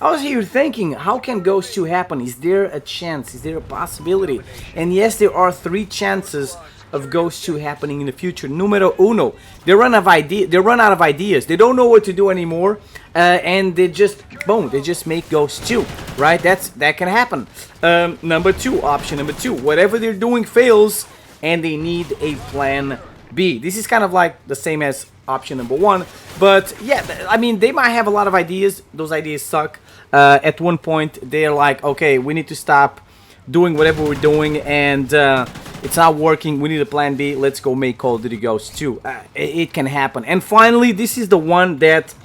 I was here thinking, how can Ghost 2 happen? Is there a chance? Is there a possibility? And yes, there are three chances of Ghost 2 happening in the future. Numero uno, they run out of ideas. They don't know what to do anymore, and they just boom, they just make Ghost 2, right? That can happen. Number two, option number two, whatever they're doing fails, and they need a plan B. This is kind of like the same as option number one, but yeah, I mean, they might have a lot of ideas. Those ideas suck. At one point, they're like, okay, we need to stop doing whatever we're doing, and it's not working. We need a plan B. Let's go make Call of Duty Ghosts 2. It can happen. And finally, this is the one that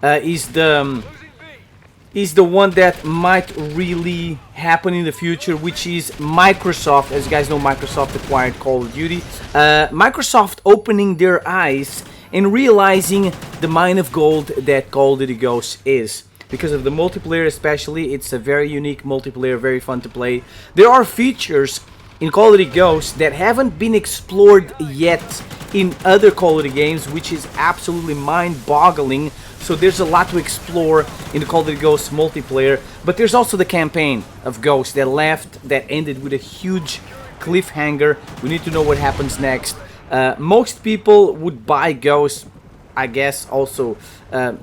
is the one that might really happen in the future, which is Microsoft. As you guys know, Microsoft acquired Call of Duty. Microsoft opening their eyes and realizing the mine of gold that Call of Duty Ghosts is. Because of the multiplayer especially, it's a very unique multiplayer, very fun to play. There are features in Call of Duty Ghosts that haven't been explored yet in other Call of Duty games, which is absolutely mind-boggling. So there's a lot to explore in the Call of Duty Ghosts multiplayer. But there's also the campaign of Ghosts that ended with a huge cliffhanger. We need to know what happens next. Most people would buy Ghosts, I guess, also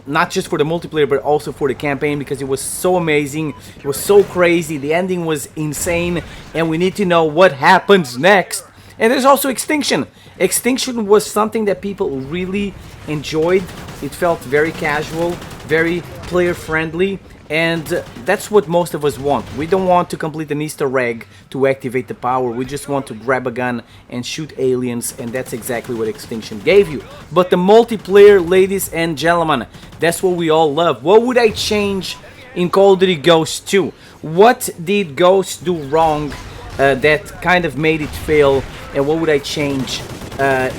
not just for the multiplayer but also for the campaign, because it was so amazing, it was so crazy, the ending was insane, and we need to know what happens next. And there's also Extinction. Extinction was something that people really enjoyed. It felt very casual, very player friendly, and that's what most of us want. We don't want to complete an Easter egg to activate the power. We just want to grab a gun and shoot aliens, and that's exactly what Extinction gave you. But the multiplayer, ladies and gentlemen, that's what we all love. What would I change in Call of Duty Ghosts 2? What did Ghosts do wrong that kind of made it fail, and what would I change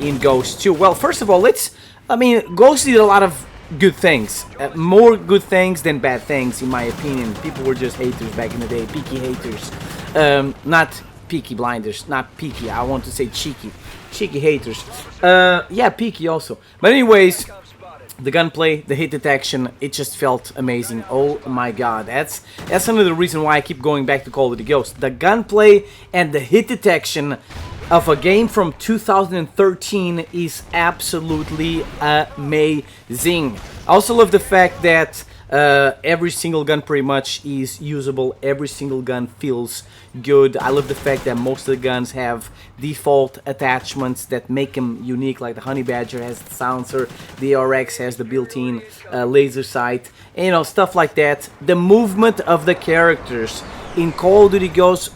in Ghosts 2? Well, first of all, Ghosts did a lot of good things, more good things than bad things, in my opinion. People were just haters back in the day, peaky haters, not peaky blinders, not peaky, I want to say cheeky haters, yeah, peaky also. But anyways, the gunplay, the hit detection, it just felt amazing. Oh my god, that's another reason why I keep going back to Call of Duty Ghosts. The gunplay and the hit detection of a game from 2013 is absolutely amazing. I also love the fact that every single gun pretty much is usable. Every single gun feels good. I love the fact that most of the guns have default attachments that make them unique, like the Honey Badger has the silencer, the ARX has the built-in laser sight, and, you know, stuff like that. The movement of the characters in Call of Duty Ghosts,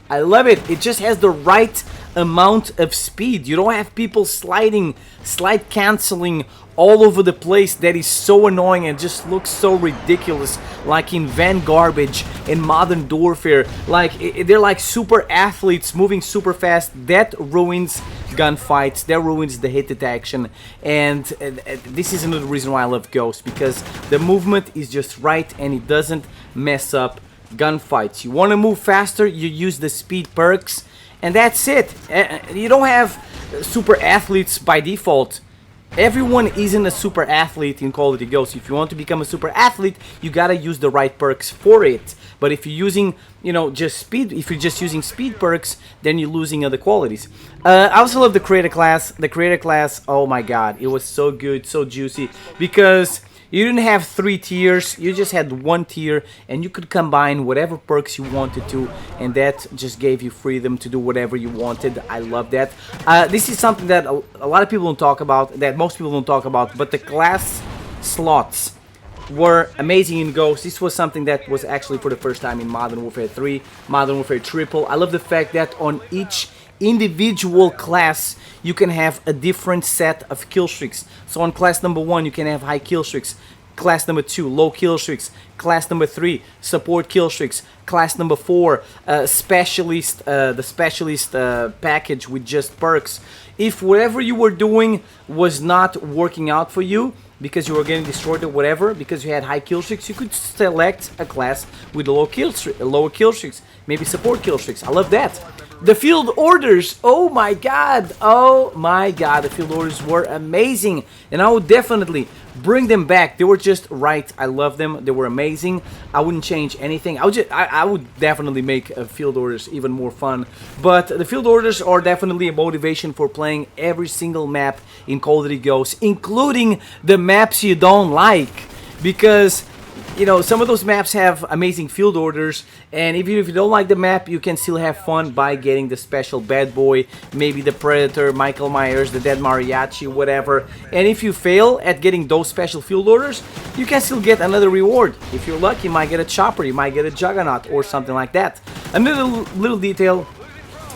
I love it. It just has the right amount of speed. You don't have people slide canceling all over the place. That is so annoying and just looks so ridiculous, like in Van Garbage in Modern Warfare. Like, they're like super athletes moving super fast. That ruins gunfights, that ruins the hit detection, and this is another reason why I love Ghost, because the movement is just right and it doesn't mess up gunfights. You want to move faster, you use the speed perks, and that's it. You don't have super athletes by default. Everyone isn't a super athlete in Call of Duty Ghosts. If you want to become a super athlete, you gotta use the right perks for it. But if you're using, you know, just speed, if you're just using speed perks, then you're losing other qualities. I also love the creator class. The creator class, oh my god, it was so good, so juicy, because you didn't have 3 tiers, you just had 1 tier, and you could combine whatever perks you wanted to, and that just gave you freedom to do whatever you wanted. I love that. This is something that a lot of people don't talk about, that most people don't talk about, but the class slots were amazing in Ghosts. This was something that was actually for the first time in Modern Warfare 3, Modern Warfare Triple. I love the fact that on each individual class you can have a different set of kill streaks. So on class number 1 you can have high kill streaks, class number 2 low kill streaks, class number 3 support kill streaks, class number 4 specialist, the specialist package with just perks. If whatever you were doing was not working out for you, because you were getting destroyed or whatever, because you had high kill streaks, you could select a class with lower kill streaks, maybe support kill streaks. I love that. The field orders, oh my god, the field orders were amazing, and I would definitely bring them back. They were just right. I love them. They were amazing. I wouldn't change anything. I would definitely make field orders even more fun. But the field orders are definitely a motivation for playing every single map in Call of Duty Ghosts, including the maps you don't like, because you know, some of those maps have amazing field orders, and even if you don't like the map, you can still have fun by getting the special bad boy, maybe the Predator, Michael Myers, the Dead Mariachi, whatever. And if you fail at getting those special field orders, you can still get another reward. If you're lucky, you might get a chopper, you might get a Juggernaut, or something like that. Another little detail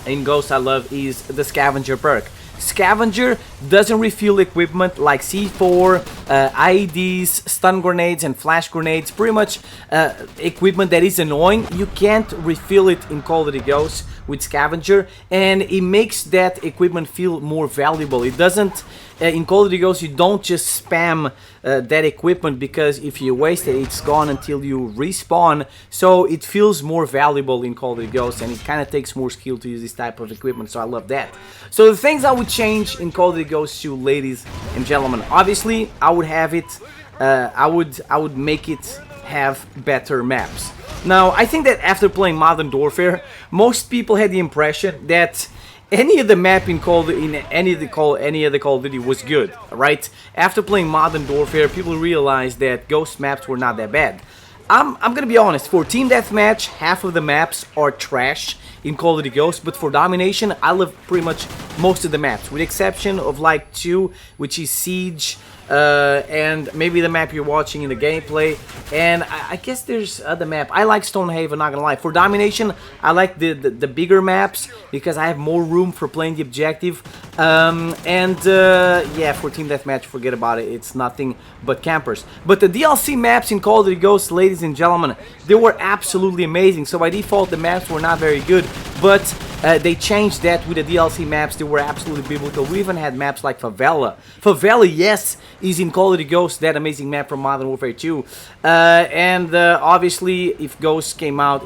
in Ghost I love is the Scavenger perk. Scavenger doesn't refill equipment like C4, IEDs, stun grenades, and flash grenades. Pretty much equipment that is annoying. You can't refill it in Call of Duty Ghosts with Scavenger, and it makes that equipment feel more valuable. It doesn't... in Call of Duty Ghosts, you don't just spam that equipment, because if you waste it, it's gone until you respawn. So it feels more valuable in Call of Duty Ghosts, and it kind of takes more skill to use this type of equipment, so I love that. So the things I would change in Call of Duty Ghosts 2, ladies and gentlemen, obviously I would have it, I would make it have better maps. Now, I think that after playing Modern Warfare, most people had the impression that any of the map in any of the Call of Duty was good, right? After playing Modern Warfare, people realized that Ghost maps were not that bad. I'm gonna be honest, for Team Deathmatch, half of the maps are trash in Call of Duty Ghosts, but for Domination, I love pretty much most of the maps, with the exception of like 2, which is Siege, and maybe the map you're watching in the gameplay, and I guess there's other map. I like Stonehaven, not gonna lie. For Domination, I like the bigger maps, because I have more room for playing the objective, yeah, for Team Deathmatch, forget about it, it's nothing but campers. But the DLC maps in Call of Duty Ghosts, ladies and gentlemen, they were absolutely amazing. So by default, the maps were not very good, but they changed that with the DLC maps. They were absolutely biblical. We even had maps like Favela. Favela, yes, is in Call of Duty Ghosts, that amazing map from Modern Warfare 2. Obviously, if Ghosts 2 came out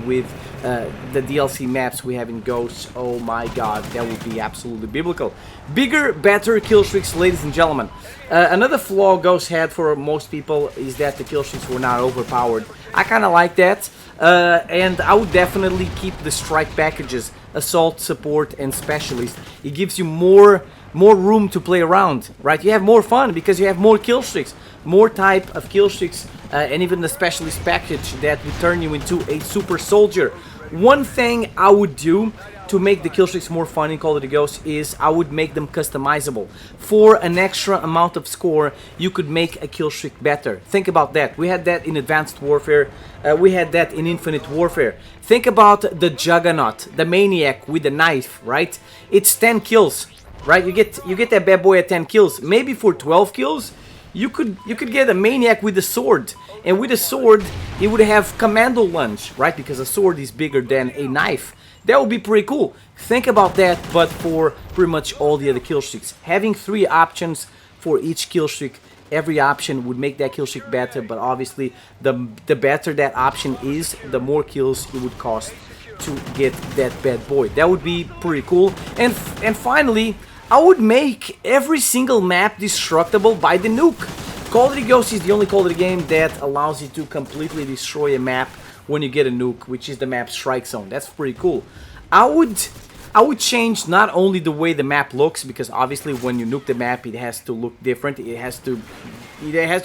with the DLC maps we have in Ghosts, oh my god, that would be absolutely biblical. Bigger, better kill streaks, ladies and gentlemen. Another flaw Ghosts had for most people is that the kill streaks were not overpowered. I kind of like that. And I would definitely keep the strike packages, assault, support, and specialist. It gives you more room to play around, right? You have more fun because you have more kill streaks, more type of kill streaks, and even the specialist package that will turn you into a super soldier. One thing I would do to make the kill streaks more fun in Call of Duty Ghosts is I would make them customizable. For an extra amount of score, you could make a kill streak better. Think about that. We had that in Advanced Warfare. We had that in Infinite Warfare. Think about the Juggernaut, the Maniac with the knife, right? It's 10 kills, right? You get that bad boy at 10 kills. Maybe for 12 kills, you could get a Maniac with a sword. And with a sword, it would have commando lunge, right? Because a sword is bigger than a knife. That would be pretty cool. Think about that, but for pretty much all the other kill streaks. Having 3 options for each kill streak, every option would make that kill streak better, but obviously the better that option is, the more kills it would cost to get that bad boy. That would be pretty cool. And finally, I would make every single map destructible by the nuke. Call of Duty Ghosts is the only Call of Duty game that allows you to completely destroy a map when you get a nuke, which is the map Strike Zone. That's pretty cool. I would change not only the way the map looks, because obviously when you nuke the map, it has to look different. It has to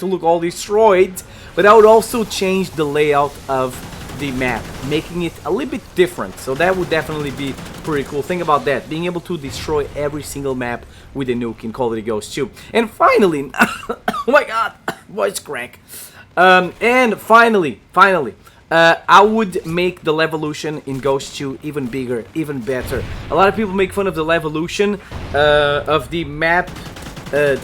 look all destroyed. But I would also change the layout of the map, making it a little bit different. So that would definitely be pretty cool. Think about that, being able to destroy every single map with a nuke in Call of Duty Ghosts 2. And finally, oh my god, voice crack. And finally, I would make the Levolution in Ghost 2 even bigger, even better. A lot of people make fun of the Levolution, of the map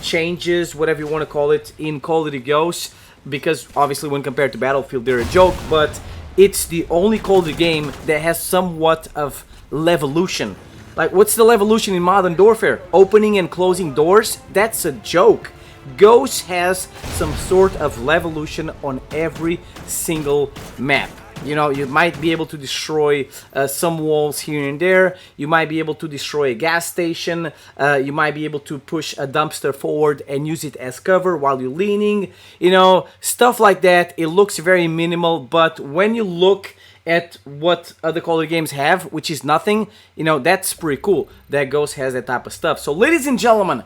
changes, whatever you want to call it, in Call of Duty Ghosts, because obviously when compared to Battlefield they're a joke, but it's the only Call of Duty game that has somewhat of Levolution. Like, what's the Levolution in Modern Warfare? Opening and closing doors? That's a joke. Ghost has some sort of Levolution on every single map. You know, you might be able to destroy some walls here and there. You might be able to destroy a gas station. You might be able to push a dumpster forward and use it as cover while you're leaning. You know, stuff like that. It looks very minimal, but when you look at what other Call of Duty games have, which is nothing, you know, that's pretty cool that Ghost has that type of stuff. So, ladies and gentlemen,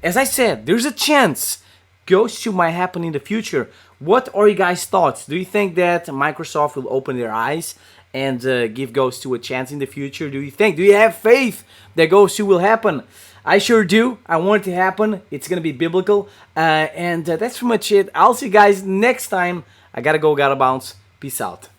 as I said, there's a chance Ghost 2 might happen in the future. What are you guys' thoughts? Do you think that Microsoft will open their eyes and give Ghost 2 a chance in the future? Do you have faith that Ghost 2 will happen? I sure do. I want it to happen. It's going to be biblical. And that's pretty much it. I'll see you guys next time. I gotta go, gotta bounce. Peace out.